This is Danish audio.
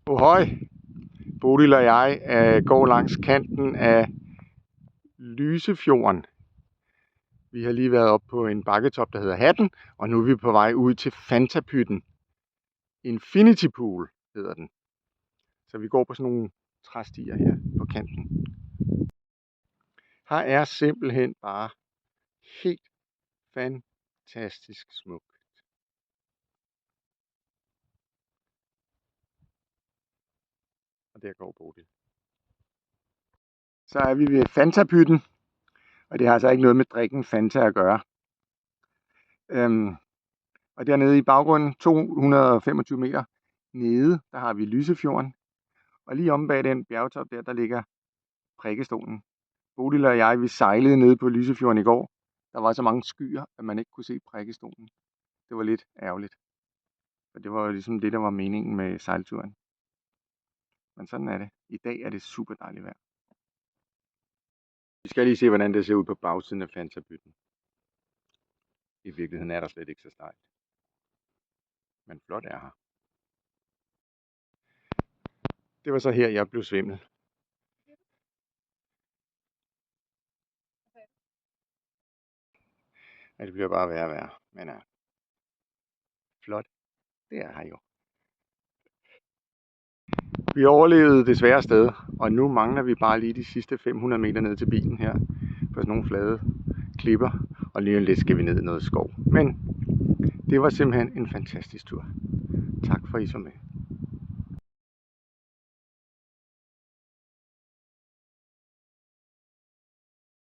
Ohøj! Bodil og jeg går langs kanten af Lysefjorden. Vi har lige været oppe på en bakketop, der hedder Hatten, og nu er vi på vej ud til Fantapytten. Infinity Pool hedder den. Så vi går på sådan nogle træstier her på kanten. Her er simpelthen bare helt fantastisk smukt. Og der går Bodil. Så er vi ved Fantapytten, og det har altså ikke noget med drikken Fanta at gøre. Og dernede i baggrunden, 225 meter nede, der har vi Lysefjorden. Og lige om bag den bjergtop der ligger Prækestolen. Bodil og jeg, vi sejlede nede på Lysefjorden i går. Der var så mange skyer, at man ikke kunne se Prækestolen. Det var lidt ærgerligt. For det var jo ligesom det, der var meningen med sejlturen. Men sådan er det. I dag er det super dejligt vejr. Vi skal lige se, hvordan det ser ud på bagsiden af Fantapytten. I virkeligheden er der slet ikke så stejlt. Men flot er her. Det var så her, jeg blev svimmel. Ja, det bliver bare værre og værre. Men flot, det er her jo. Vi overlevede det svære sted, og nu mangler vi bare lige de sidste 500 meter ned til bilen her. På sådan nogle flade klipper, og lige lidt skal vi ned i noget skov. Men det var simpelthen en fantastisk tur. Tak for I så med.